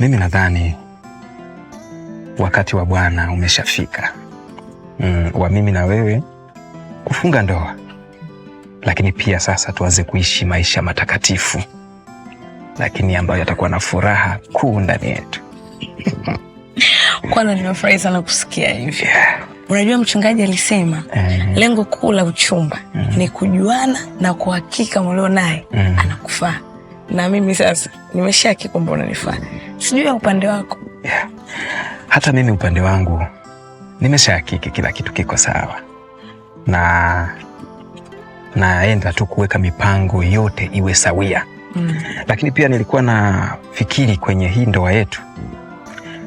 Mimi nadhani wakati wa Bwana umeshafika, wa mimi na wewe kufunga ndoa, lakini pia sasa tuanze kuishi maisha matakatifu, lakini ambayo yatakuwa na furaha kuu ndani yetu. Kwanza nimefurahi sana kusikia hivi. Unajua mchungaji alisema lengo kuu la uchumba ni kujuana na kuhakika mlio naye anakufaa. Na mimi sasa nimeshahaki kwamba unanifaa. Sijui upande wako. Hata mimi upande wangu nimeshahakiki kila kitu kiko sawa. Naenda tu kuweka mipango yote iwe sawia. Lakini pia nilikuwa na fikiri kwenye hii ndoa yetu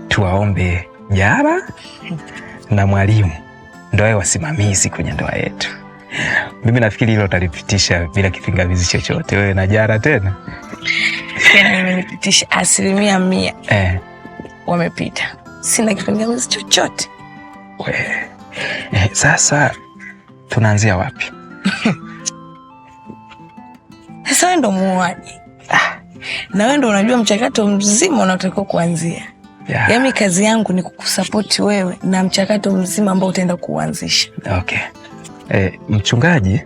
tuwaombe Jara na mwalimu ndoa wasimamizi kwenye ndoa yetu. Mimi nafikiri hilo utalipitisha bila kipingamizi chochote. Wewe na Jara tena? Tena nimelipitisha 100%. Wamepita. Sina kipingamizi chochote. Sasa tunaanzia wapi? Sasa wewe ndo muoaji. Na wewe ndo unajua mchakato mzima unaotakiwa kuanzia. Yaani kazi yangu ni kukusupport wewe na mchakato mzima ambao utaenda kuanzisha. Okay. Mchungaji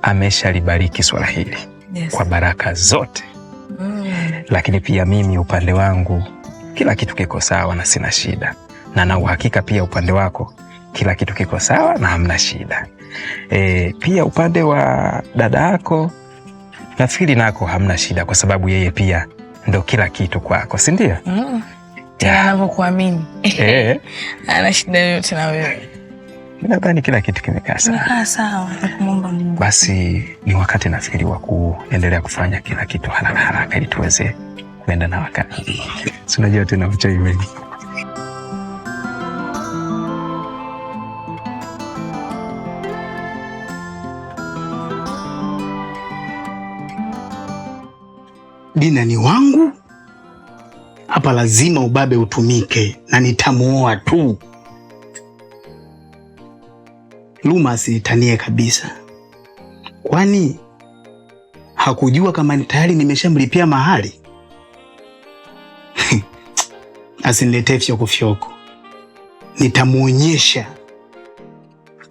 ameshalibariki swala hili kwa baraka zote. Lakini pia mimi upande wangu kila kitu kiko sawa na sina shida. Na uhakika pia upande wako kila kitu kiko sawa na hamna shida. Pia upande wa dada yako nafikiri nako hamna shida kwa sababu yeye pia ndo kila kitu kwako, si ndio? Tena anavyokuamini. Ana shida yoyote na wewe. Nadhani kila kitu kimekaa sawa. Kimekaa sawa, nakuomba Mungu. Basi ni wakati nafikiri wa kuendelea kufanya kila kitu haraka ili tuweze kwenda na wakati. Si unajua tena uchawi wengi. Dina ni wangu. Hapa lazima ubabe utumike na nitamuoa tu. Luma asitanie kabisa. Kwani hakujua kama tayari nimeshamlipia mahali? Asiniletee fyoko. Nitamuonyesha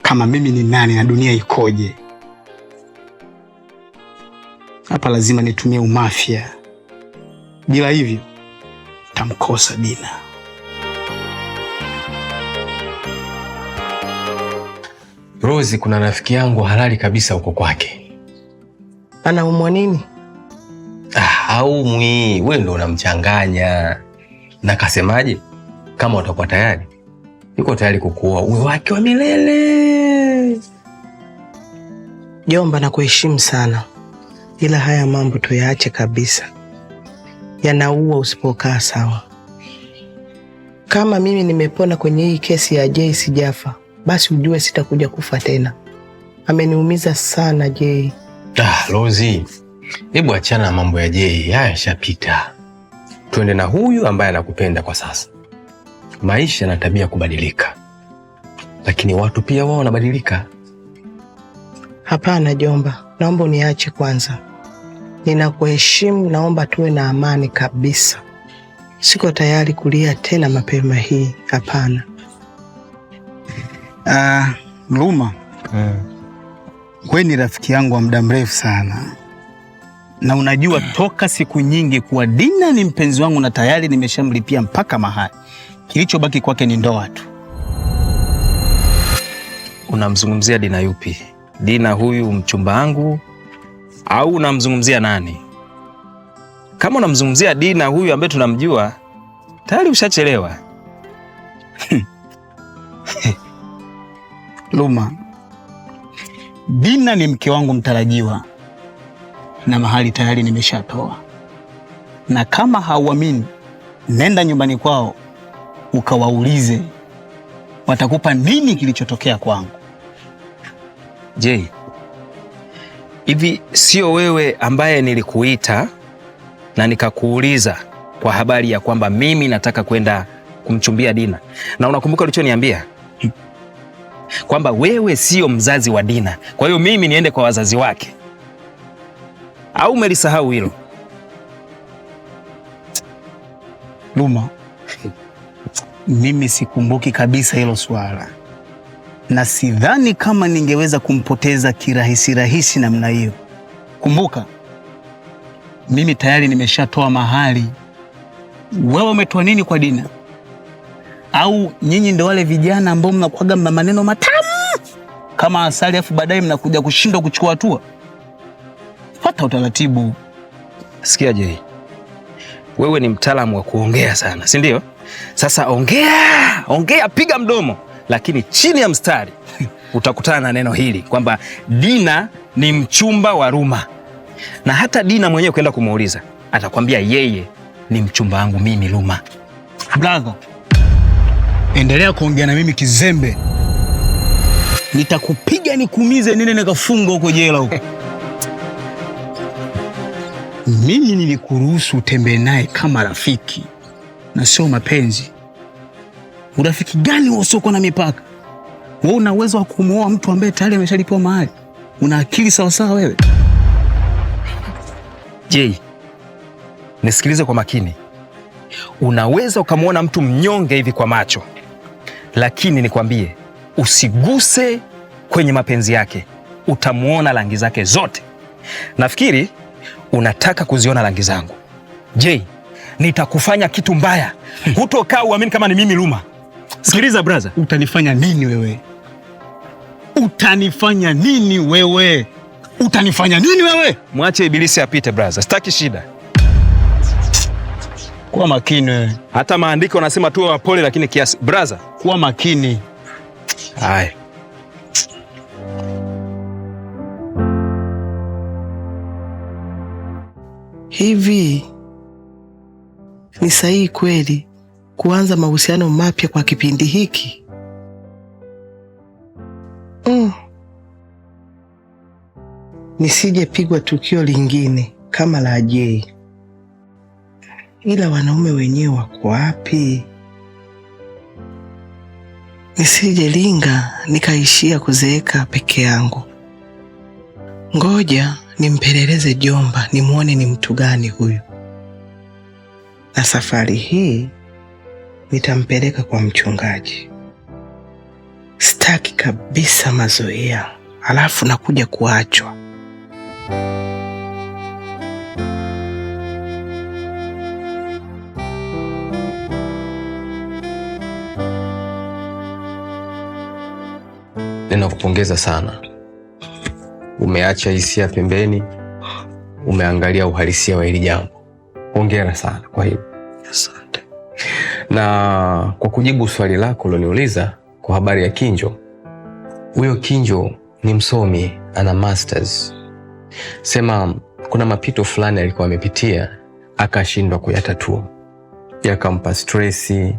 kama mimi ni nani na dunia ikoje. Hapa lazima nitumie umafia. Bila hivyo tamkosa Dina. Rozi, kuna rafiki yangu halali kabisa huko kwake. Anaumwa nini? Haumwi, wewe ndo unamchanganya. Na kasemaje? Kama utakuwa tayari, yuko tayari kukuoa uwe wake wa milele. Jomba, na kuheshimu sana, ila haya mambo tuyaache kabisa. Yanaua usipokaa sawa. Kama mimi nimepona kwenye hii kesi ya Jay sijafa, basi ujue sitakuja kufa tena. Ameniumiza sana Jay. Rozi, hebu achana na mambo ya Jay, haya yashapita. Tuende na huyu ambaye anakupenda kwa sasa. Maisha na tabia kubadilika, lakini watu pia wao wanabadilika. Hapana jomba, naomba uniache kwanza. Ninakuheshimu, naomba tuwe na amani kabisa. Siko tayari kulia tena mapema hii, hapana. Luma, wewe ni rafiki yangu wa muda mrefu sana. Na unajua toka siku nyingi kuwa Dina ni mpenzi wangu na tayari nimeshamlipia mpaka mahali. Kilichobaki kwake ni ndoa tu. Unamzungumzia Dina yupi? Dina huyu mchumba wangu au unamzungumzia nani? Kama unamzungumzia Dina huyu ambaye tunamjua, tayari ushachelewa. Luma, Dina ni mke wangu mtarajiwa na mahali tayari nimeshatoa. Na kama hauamini, nenda nyumbani kwao ukawaulize watakupa nini kilichotokea kwangu. Jay, hivi sio wewe ambaye nilikuita na nikakuuliza kwa habari ya kwamba mimi nataka kwenda kumchumbia Dina? Na unakumbuka ulichoniambia? Kwamba wewe sio mzazi wa Dina, kwa hiyo mimi niende kwa wazazi wake. Au umelisahau hilo? Luma, mimi sikumbuki kabisa hilo swala, na sidhani kama ningeweza kumpoteza kirahisi rahisi namna hiyo. Kumbuka, mimi tayari nimeshatoa mahali. Wewe umetoa nini kwa Dina? Au nyinyi ndio wale vijana ambao mnakuaga mna maneno matamu kama asali afu baadaye mnakuja kushindwa kuchukua hatua? Fuata utaratibu. Sikia Jay, wewe ni mtaalamu wa kuongea sana, si ndio? Sasa ongea, piga mdomo, lakini chini ya mstari utakutana na neno hili kwamba Dina ni mchumba wa Ruma, na hata Dina mwenyewe ukienda kumuuliza atakwambia yeye ni mchumba wangu mimi Ruma. Brother, endelea kuongea na mimi kizembe, nitakupiga nikuumize nene nikafunga huko jela huko. Mimi nilikuruhusu utembee naye kama rafiki na sio mapenzi. Urafiki gani usiokuwa na mipaka? Wewe una uwezo wa kumuoa mtu ambaye tayari ameshalipiwa mahali? Una akili sawa sawa wewe? Jay, nisikilize kwa makini. Unaweza ukamwona mtu mnyonge hivi kwa macho, lakini nikwambie usiguse kwenye mapenzi yake, utamuona rangi zake zote. Nafikiri unataka kuziona rangi zangu. Jay, nitakufanya kitu mbaya. Hutokaa uamini kama ni mimi Ruma. Sikiliza brother. Utanifanya nini wewe? Utanifanya nini wewe? Utanifanya nini wewe? Mwache ibilisi apite brother. Sitaki shida. Kuwa makini wewe. Hata maandiko yanasema tuwe wapole lakini kiasi. Brother, kuwa makini. Hai. Hivi ni sahihi kweli kuanza mahusiano mapya kwa kipindi hiki? Nisije pigwa tukio lingine kama la Jay. Ila wanaume wenyewe wako wapi? Nisije linga nikaishia kuzeeka peke yangu. Ngoja nimpeleleze Jomba, nimuone ni mtu gani huyu, na safari hii nitampeleka kwa mchungaji. Sitaki kabisa mazoea alafu nakuja kuachwa. Ninakupongeza sana. Umeacha hisia pembeni, umeangalia uhalisia wa hili jambo. Hongera sana kwa hilo. Asante. Na kwa kujibu swali lako uloniuliza kwa habari ya Kinjo, huyo Kinjo ni msomi, ana masters. Sema kuna mapito fulani alikuwa amepitia akashindwa kuyatatua, yakampa stressi,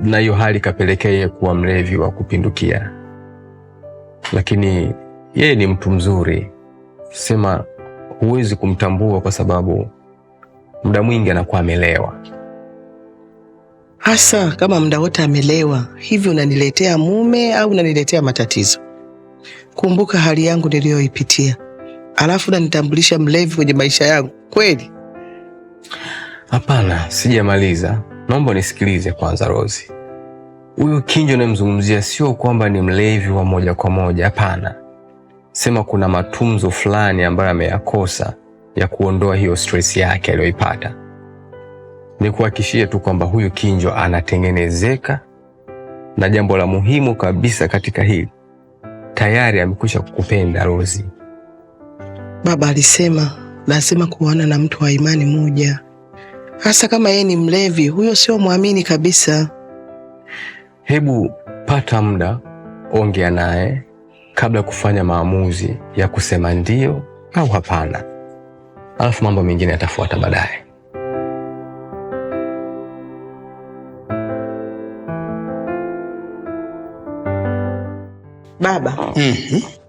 na hiyo hali kapelekea yeye kuwa mlevi wa kupindukia. Lakini yeye ni mtu mzuri. Sema huwezi kumtambua kwa sababu muda mwingi anakuwa amelewa. Hasa kama muda wote amelewa, hivi unaniletea mume au unaniletea matatizo? Kumbuka hali yangu niliyoipitia, alafu unanitambulisha mlevi kwenye maisha yangu kweli? Hapana, sijamaliza. Naomba nisikilize kwanza Rozi. Huyo Kinjo namzungumzia sio kwamba ni mlevi wa moja kwa moja, hapana. Sema kuna matunzo fulani ambayo ameyakosa ya kuondoa hiyo stress yake aliyoipata. Nikuhakikishie tu kwamba huyu Kinjo anatengenezeka, na jambo la muhimu kabisa katika hili, tayari amekwisha kukupenda Rozi. Baba alisema lazima kuona na mtu wa imani moja. Hasa kama yeye ni mlevi, huyo sio muamini kabisa. Hebu pata muda, ongea naye kabla kufanya maamuzi ya kusema ndio au hapana. Alafu mambo mengine yatafuata baadaye. Baba,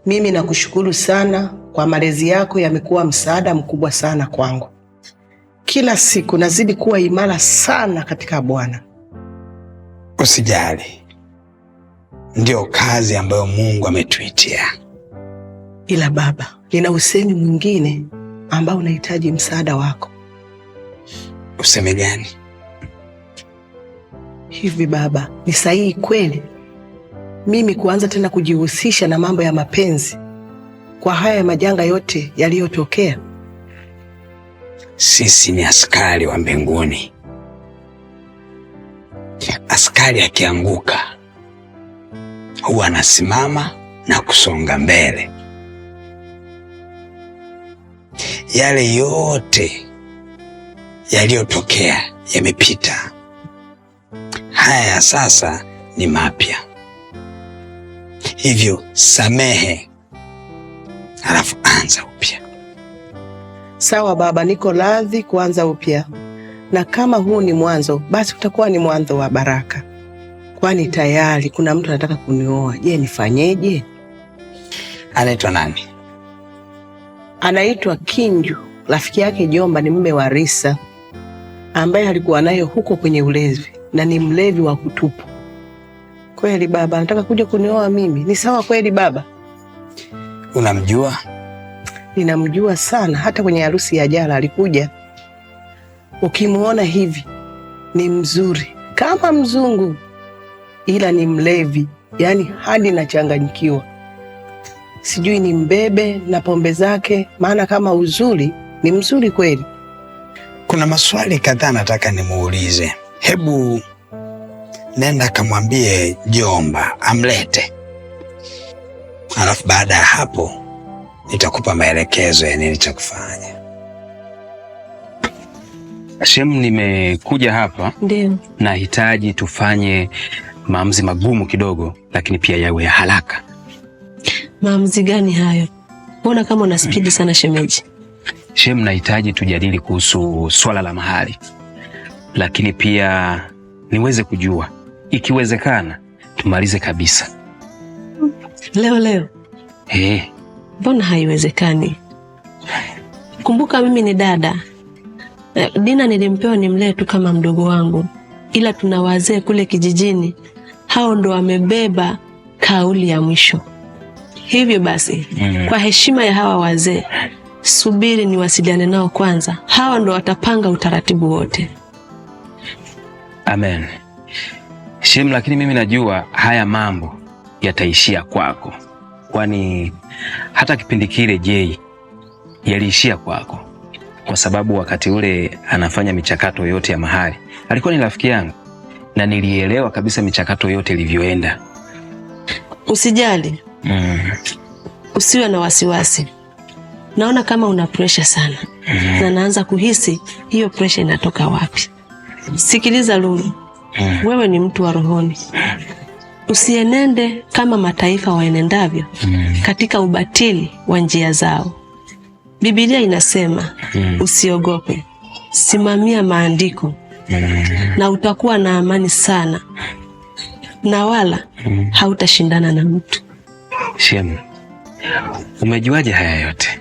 mimi nakushukuru sana kwa malezi yako, yamekuwa msaada mkubwa sana kwangu. Kila siku nazidi kuwa imara sana katika Bwana. Usijali, ndio kazi ambayo Mungu ametuitia. Ila baba, nina usemi mwingine ambao unahitaji msaada wako. Useme gani? Hivi baba, ni sahihi kweli mimi kuanza tena kujihusisha na mambo ya mapenzi kwa haya majanga yote yaliyotokea? Sisi ni askari wa mbinguni. Askari akianguka huwa anasimama na kusonga mbele. Yale yote yaliyotokea yamepita. Haya sasa ni mapya. Hivyo samehe, halafu anza upya. Sawa baba, niko radhi kuanza upya, na kama huu ni mwanzo, basi utakuwa ni mwanzo wa baraka, kwani tayari kuna mtu anataka kunioa. Je, nifanyeje? Anaitwa nani? Anaitwa Kinju, rafiki yake Jomba ni mume wa Risa ambaye alikuwa nayo huko kwenye ulevi na ni mlevi wa kutupu. Kweli baba, anataka kuja kunioa mimi. Ni sawa kweli baba? Unamjua? Ninamjua sana, hata kwenye harusi ya jana alikuja. Ukimuona hivi ni mzuri kama mzungu, ila ni mlevi, yani hadi nachanganyikiwa. Sijui ni mbebe na pombe zake, maana kama uzuri ni mzuri kweli. Kuna maswali kadhaa nataka nimuulize. Hebu nenda kamwambie Jomba amlete, alafu baada ya hapo nitakupa maelekezo ya nini cha kufanya. Shem, nimekuja hapa. Ndio. Nahitaji tufanye maamuzi magumu kidogo, lakini pia yawe ya haraka. Maamuzi gani hayo? Mbona kama una spidi sana shemeji? Shem, nahitaji tujadili kuhusu swala la mahali, lakini pia niweze kujua ikiwezekana tumalize kabisa leo. Mbona haiwezekani? Kumbuka mimi ni dada. Dina nilimpewa nimlee tu kama mdogo wangu, ila tuna wazee kule kijijini, hao ndo wamebeba kauli ya mwisho. Hivyo basi, kwa heshima ya hawa wazee, subiri niwasiliane nao kwanza. Hawa ndo watapanga utaratibu wote. Amen. Shem, lakini mimi najua haya mambo yataishia kwako, kwani hata kipindi kile Jay yaliishia kwako, kwa sababu wakati ule anafanya michakato yote ya mahali alikuwa ni rafiki yangu na nilielewa kabisa michakato yote ilivyoenda. Usijali. Usiwe na wasiwasi. Naona kama una pressure sana. Na naanza kuhisi hiyo pressure inatoka wapi. Sikiliza Lulu. Wewe ni mtu wa rohoni. Usienende kama mataifa waenendavyo katika ubatili wa njia zao. Biblia inasema usiogope, simamia maandiko na utakuwa na amani sana, na wala hautashindana na mtu. Shem, umejuaje haya yote?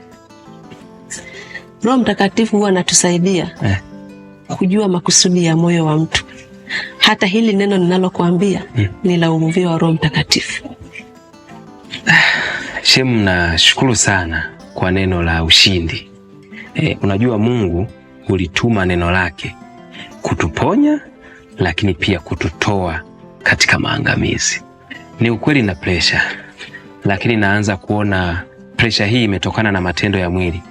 Roho Mtakatifu huwa anatusaidia kujua makusudi ya moyo wa mtu. Hata hili neno ninalokuambia ni la uvuvio wa Roho Mtakatifu. Shem, nashukuru sana kwa neno la ushindi. Unajua Mungu ulituma neno lake kutuponya, lakini pia kututoa katika maangamizi. Ni ukweli na pressure, lakini naanza kuona pressure hii imetokana na matendo ya mwili,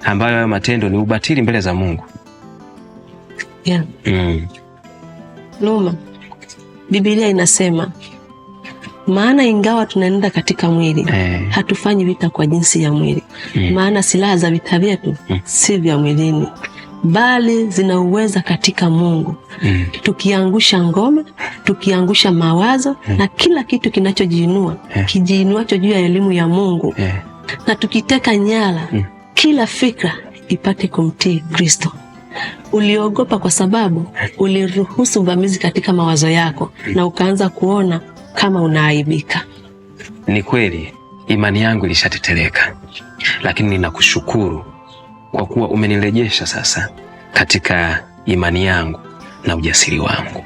ambayo hayo matendo ni ubatili mbele za Mungu. Luma, Biblia inasema, maana ingawa tunaenda katika mwili, hatufanyi vita kwa jinsi ya mwili. Maana silaha za vita vyetu si vya mwilini, bali zinauweza katika Mungu. Tukiangusha ngome, tukiangusha mawazo na kila kitu kinachojiinua, kijiinuacho juu ya elimu ya Mungu. Na tukiteka nyara kila fikra ipate kumtii Kristo. Uliogopa kwa sababu uliruhusu uvamizi katika mawazo yako na ukaanza kuona kama unaaibika. Ni kweli imani yangu ilishateteleka, lakini ninakushukuru kwa kuwa umenirejesha sasa katika imani yangu na ujasiri wangu.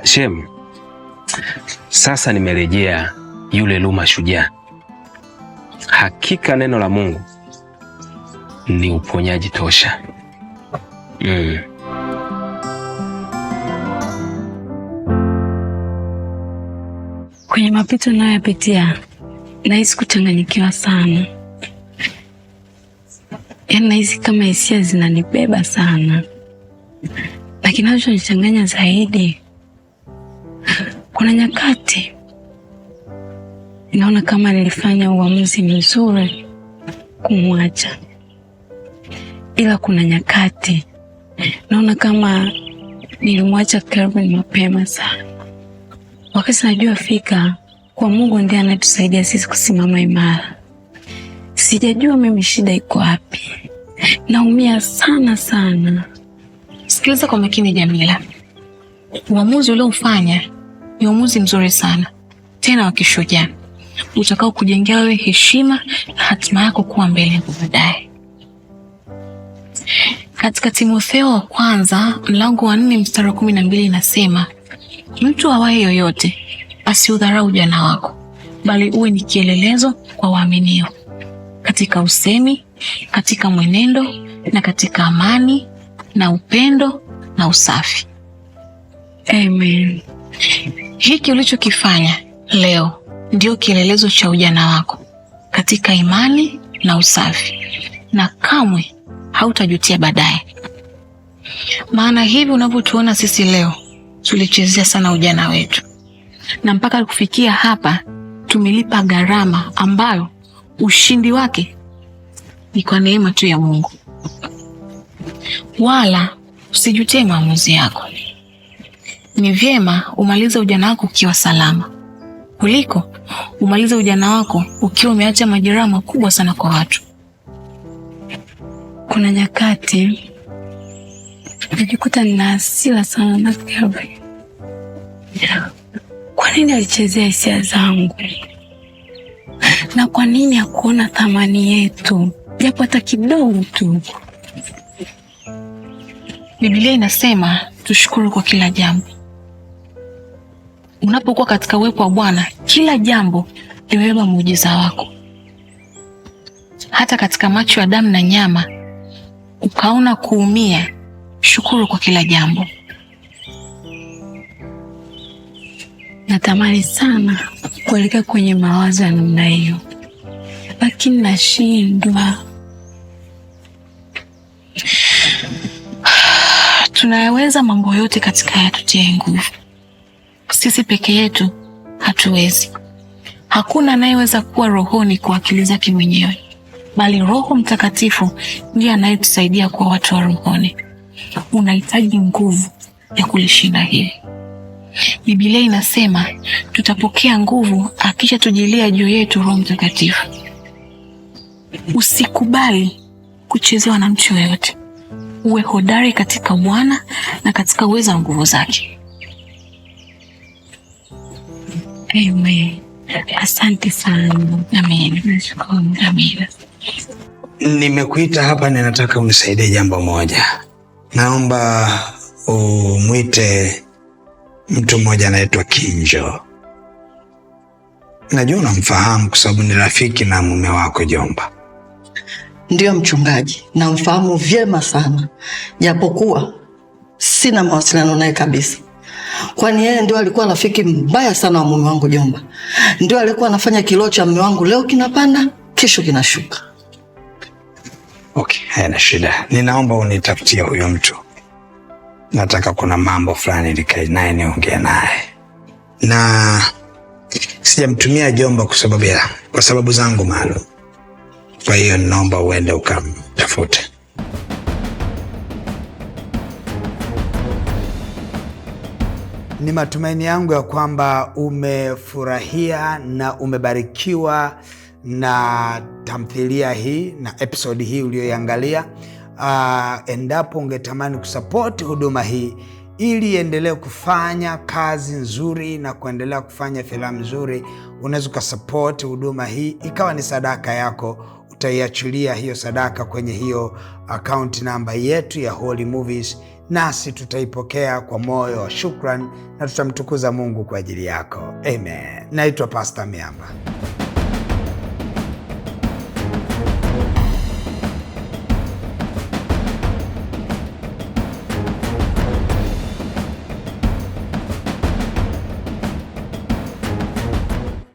Shem, sasa nimerejea yule Luma shujaa. Hakika neno la Mungu ni uponyaji tosha. Kwenye mapito ninayopitia nahisi kuchanganyikiwa sana. Yaani nahisi kama hisia zinanibeba sana. Lakini kinachonichanganya zaidi, kuna nyakati naona kama nilifanya uamuzi mzuri kumwacha. Ila kuna nyakati naona kama nilimwacha Kelvin mapema sana. Wakati najua fika kwa Mungu ndiye anatusaidia sisi kusimama imara. Sijajua mimi shida iko wapi. Naumia sana sana. Sikiliza kwa makini Jamila. Uamuzi uliofanya ni uamuzi mzuri sana. Tena wa kishujaa. Utakao kujengea wewe heshima na hatima yako kuwa mbele yako baadaye. Katika Timotheo wa kwanza mlango wa 4 mstari wa 12 inasema, mtu awaye yoyote asiudharau ujana wako, bali uwe ni kielelezo kwa waaminio katika usemi, katika mwenendo na katika amani na upendo na usafi. Amen. Hiki ulichokifanya leo ndio kielelezo cha ujana wako katika imani na usafi, na kamwe hautajutia baadaye. Maana hivi unavyotuona sisi leo, tulichezea sana ujana wetu, na mpaka kufikia hapa tumelipa gharama ambayo ushindi wake ni kwa neema tu ya Mungu. Wala usijutie maamuzi yako. Ni vyema umalize ujana wako ukiwa salama kuliko umalize ujana wako ukiwa umeacha majeraha makubwa sana kwa watu. Kuna nyakati najikuta nina hasira sana na Kelvin. Kwa nini alichezea hisia zangu? Na kwa nini hakuona thamani yetu japo hata kidogo tu? Biblia inasema tushukuru kwa kila jambo. Unapokuwa katika uwepo wa Bwana, kila jambo limebeba muujiza wako. Hata katika macho ya damu na nyama ukaona kuumia, shukuru kwa kila jambo. Natamani sana kuelekea kwenye mawazo ya namna hiyo, lakini nashindwa. Tunayaweza mambo yote katika yatutie nguvu. Sisi peke yetu hatuwezi. Hakuna anayeweza kuwa rohoni kwa akili zake mwenyewe, bali Roho Mtakatifu ndiye anayetusaidia kuwa watu wa rohoni. Unahitaji nguvu ya kulishinda hili. Biblia inasema tutapokea nguvu akisha tujilia juu yetu Roho Mtakatifu. Usikubali kuchezewa na mtu yeyote. Uwe hodari katika Bwana na katika uwezo wa nguvu zake. Amen. Asante sana. Amen. Nashukuru. Amen. Nimekuita hapa, ninataka unisaidie jambo moja. Naomba umwite mtu mmoja anaitwa Kinjo. Najua unamfahamu kwa sababu ni rafiki na mume wako Jomba. Ndiyo mchungaji, namfahamu vyema sana, japokuwa sina mawasiliano naye kabisa. Kwani yeye ndio alikuwa rafiki mbaya sana wa mume wangu Jomba. Ndio alikuwa anafanya kilo cha mume wangu leo kinapanda, kesho kinashuka. Okay, haina shida. Ninaomba unitafutie huyo mtu. Nataka kuna mambo fulani nikae naye niongee naye. Na sijamtumia Jomba kwa sababu zangu maalum. Kwa hiyo naomba uende ukamtafute. Ni matumaini yangu ya kwamba umefurahia na umebarikiwa na tamthilia hii na episode hii uliyoiangalia. Endapo ungetamani kusupport huduma hii ili iendelee kufanya kazi nzuri na kuendelea kufanya filamu nzuri, unaweza kusupport huduma hii ikawa ni sadaka yako. Utaiachilia hiyo sadaka kwenye hiyo account namba yetu ya Holy Movies, nasi tutaipokea kwa moyo wa shukrani na tutamtukuza Mungu kwa ajili yako. Amen. Naitwa Pastor Miamba.